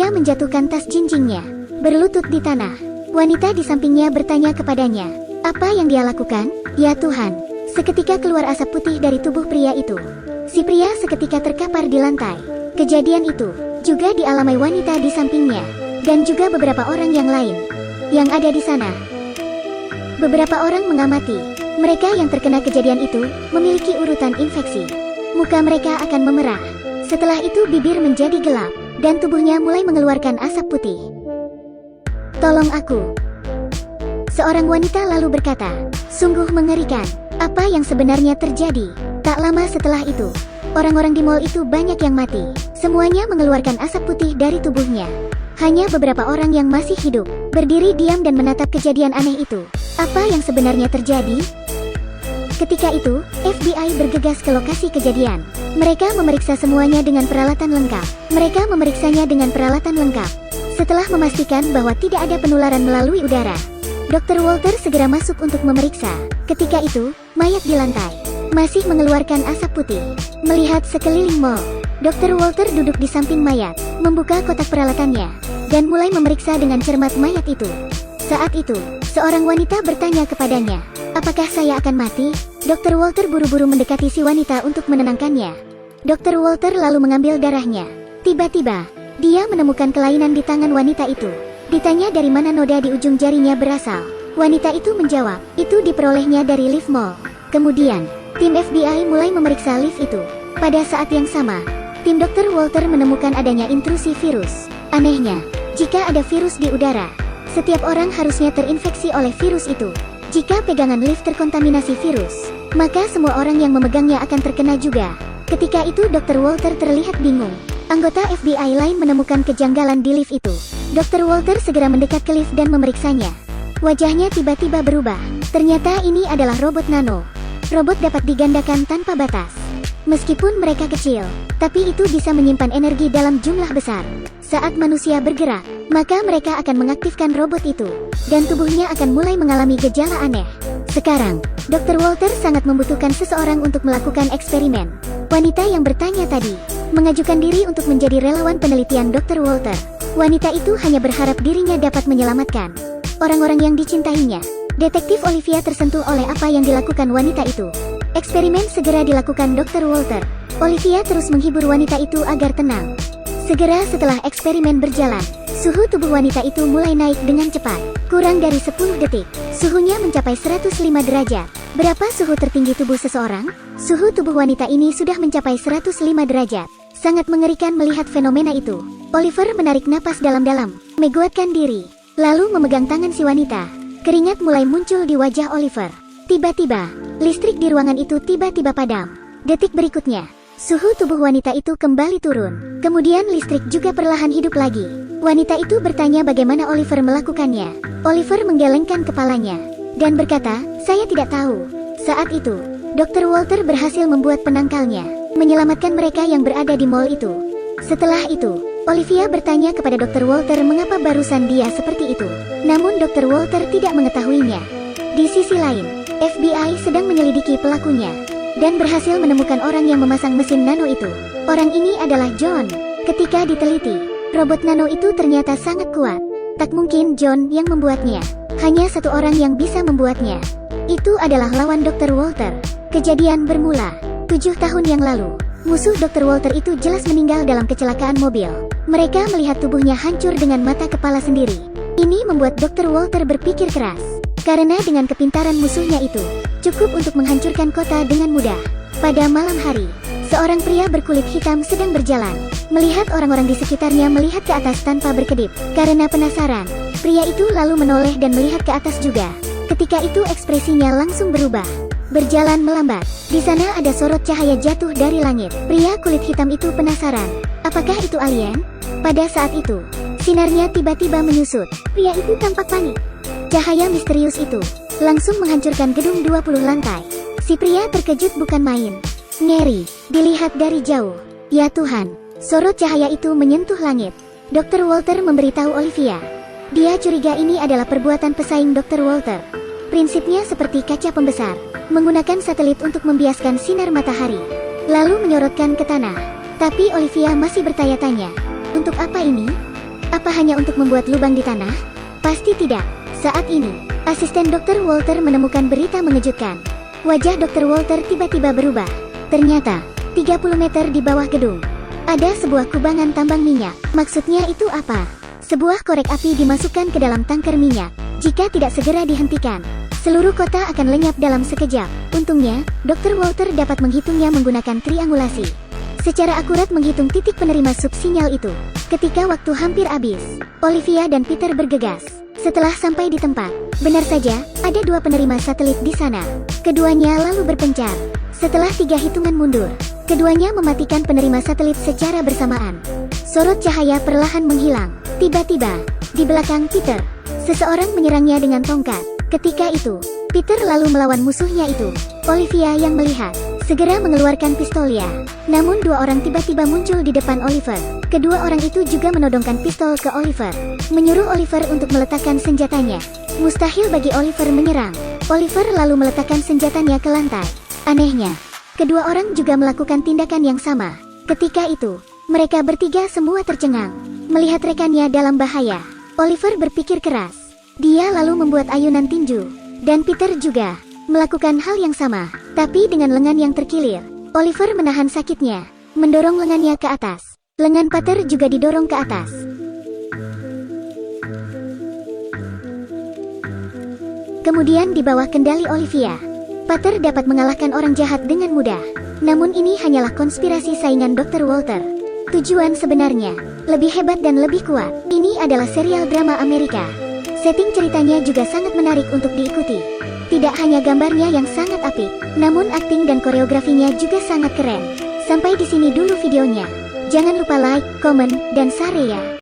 Dia menjatuhkan tas jinjingnya, berlutut di tanah. Wanita di sampingnya bertanya kepadanya, apa yang dia lakukan? Ya Tuhan, seketika keluar asap putih dari tubuh pria itu. Si pria seketika terkapar di lantai. Kejadian itu juga dialami wanita di sampingnya, dan juga beberapa orang yang lain yang ada di sana. Beberapa orang mengamati. Mereka yang terkena kejadian itu memiliki urutan infeksi. Muka mereka akan memerah. Setelah itu bibir menjadi gelap, dan tubuhnya mulai mengeluarkan asap putih. Tolong aku. Seorang wanita lalu berkata, sungguh mengerikan. Apa yang sebenarnya terjadi? Tak lama setelah itu, orang-orang di mall itu banyak yang mati. Semuanya mengeluarkan asap putih dari tubuhnya. Hanya beberapa orang yang masih hidup, berdiri diam dan menatap kejadian aneh itu. Apa yang sebenarnya terjadi? Ketika itu, FBI bergegas ke lokasi kejadian. Mereka memeriksa semuanya dengan peralatan lengkap. Mereka memeriksanya dengan peralatan lengkap. Setelah memastikan bahwa tidak ada penularan melalui udara, Dr. Walter segera masuk untuk memeriksa. Ketika itu, mayat di lantai masih mengeluarkan asap putih. Melihat sekeliling mall, Dr. Walter duduk di samping mayat, membuka kotak peralatannya, dan mulai memeriksa dengan cermat mayat itu. Saat itu, seorang wanita bertanya kepadanya, apakah saya akan mati? Dr. Walter buru-buru mendekati si wanita untuk menenangkannya. Dr. Walter lalu mengambil darahnya. Tiba-tiba, dia menemukan kelainan di tangan wanita itu. Ditanya dari mana noda di ujung jarinya berasal. Wanita itu menjawab, itu diperolehnya dari lift mall. Kemudian, tim FBI mulai memeriksa lift itu. Pada saat yang sama, tim Dr. Walter menemukan adanya intrusi virus. Anehnya, jika ada virus di udara, setiap orang harusnya terinfeksi oleh virus itu. Jika pegangan lift terkontaminasi virus, maka semua orang yang memegangnya akan terkena juga. Ketika itu Dr. Walter terlihat bingung. Anggota FBI lain menemukan kejanggalan di lift itu. Dr. Walter segera mendekat ke lift dan memeriksanya. Wajahnya tiba-tiba berubah. Ternyata ini adalah robot nano. Robot dapat digandakan tanpa batas. Meskipun mereka kecil, tapi itu bisa menyimpan energi dalam jumlah besar. Saat manusia bergerak, maka mereka akan mengaktifkan robot itu, dan tubuhnya akan mulai mengalami gejala aneh. Sekarang, Dr. Walter sangat membutuhkan seseorang untuk melakukan eksperimen. Wanita yang bertanya tadi mengajukan diri untuk menjadi relawan penelitian Dr. Walter. Wanita itu hanya berharap dirinya dapat menyelamatkan orang-orang yang dicintainya. Detektif Olivia tersentuh oleh apa yang dilakukan wanita itu. Eksperimen segera dilakukan Dr. Walter. Olivia terus menghibur wanita itu agar tenang. Segera setelah eksperimen berjalan, suhu tubuh wanita itu mulai naik dengan cepat. Kurang dari 10 detik, suhunya mencapai 105 derajat. Berapa suhu tertinggi tubuh seseorang? Suhu tubuh wanita ini sudah mencapai 105 derajat. Sangat mengerikan melihat fenomena itu. Oliver menarik napas dalam-dalam, menguatkan diri, lalu memegang tangan si wanita. Keringat mulai muncul di wajah Oliver. Tiba-tiba, listrik di ruangan itu tiba-tiba padam. Detik berikutnya, suhu tubuh wanita itu kembali turun. Kemudian listrik juga perlahan hidup lagi. Wanita itu bertanya bagaimana Oliver melakukannya. Oliver menggelengkan kepalanya dan berkata, saya tidak tahu. Saat itu, Dr. Walter berhasil membuat penangkalnya, menyelamatkan mereka yang berada di mall itu. Setelah itu, Olivia bertanya kepada Dr. Walter mengapa barusan dia seperti itu. Namun Dr. Walter tidak mengetahuinya. Di sisi lain, FBI sedang menyelidiki pelakunya dan berhasil menemukan orang yang memasang mesin nano itu. Orang ini adalah John. Ketika diteliti, robot nano itu ternyata sangat kuat. Tak mungkin John yang membuatnya. Hanya satu orang yang bisa membuatnya. Itu adalah lawan Dr. Walter. Kejadian bermula 7 tahun yang lalu. Musuh Dr. Walter itu jelas meninggal dalam kecelakaan mobil. Mereka melihat tubuhnya hancur dengan mata kepala sendiri. Ini membuat Dr. Walter berpikir keras. Karena dengan kepintaran musuhnya itu, cukup untuk menghancurkan kota dengan mudah. Pada malam hari, seorang pria berkulit hitam sedang berjalan. Melihat orang-orang di sekitarnya melihat ke atas tanpa berkedip. Karena penasaran, pria itu lalu menoleh dan melihat ke atas juga. Ketika itu ekspresinya langsung berubah. Berjalan melambat. Di sana ada sorot cahaya jatuh dari langit. Pria kulit hitam itu penasaran. Apakah itu alien? Pada saat itu, sinarnya tiba-tiba menyusut. Pria itu tampak panik. Cahaya misterius itu langsung menghancurkan gedung 20 lantai. Si pria terkejut bukan main. Ngeri, dilihat dari jauh. Ya Tuhan, sorot cahaya itu menyentuh langit. Dr. Walter memberitahu Olivia. Dia curiga ini adalah perbuatan pesaing Dr. Walter. Prinsipnya seperti kaca pembesar, menggunakan satelit untuk membiaskan sinar matahari, lalu menyorotkan ke tanah. Tapi Olivia masih bertanya-tanya, untuk apa ini? Apa hanya untuk membuat lubang di tanah? Pasti tidak. Saat ini, asisten Dr. Walter menemukan berita mengejutkan. Wajah Dr. Walter tiba-tiba berubah. Ternyata, 30 meter di bawah gedung, ada sebuah kubangan tambang minyak. Maksudnya itu apa? Sebuah korek api dimasukkan ke dalam tangker minyak. Jika tidak segera dihentikan, seluruh kota akan lenyap dalam sekejap. Untungnya, Dr. Walter dapat menghitungnya menggunakan triangulasi. Secara akurat menghitung titik penerima subsinyal itu. Ketika waktu hampir habis, Olivia dan Peter bergegas. Setelah sampai di tempat, benar saja, ada 2 penerima satelit di sana. Keduanya lalu berpencar. Setelah 3 hitungan mundur, keduanya mematikan penerima satelit secara bersamaan. Sorot cahaya perlahan menghilang. Tiba-tiba, di belakang Peter, seseorang menyerangnya dengan tongkat. Ketika itu, Peter lalu melawan musuhnya itu. Olivia yang melihat, segera mengeluarkan pistolnya. Namun 2 orang tiba-tiba muncul di depan Oliver. Kedua orang itu juga menodongkan pistol ke Oliver, menyuruh Oliver untuk meletakkan senjatanya. Mustahil bagi Oliver menyerang. Oliver lalu meletakkan senjatanya ke lantai. Anehnya, kedua orang juga melakukan tindakan yang sama. Ketika itu, mereka bertiga semua tercengang, melihat rekannya dalam bahaya. Oliver berpikir keras. Dia lalu membuat ayunan tinju, dan Peter juga melakukan hal yang sama, tapi dengan lengan yang terkilir. Oliver menahan sakitnya, mendorong lengannya ke atas. Lengan Peter juga didorong ke atas. Kemudian di bawah kendali Olivia, Peter dapat mengalahkan orang jahat dengan mudah. Namun ini hanyalah konspirasi saingan Dr. Walter. Tujuan sebenarnya lebih hebat dan lebih kuat. Ini adalah serial drama Amerika. Setting ceritanya juga sangat menarik untuk diikuti. Tidak hanya gambarnya yang sangat apik, namun akting dan koreografinya juga sangat keren. Sampai di sini dulu videonya. Jangan lupa like, komen, dan share ya.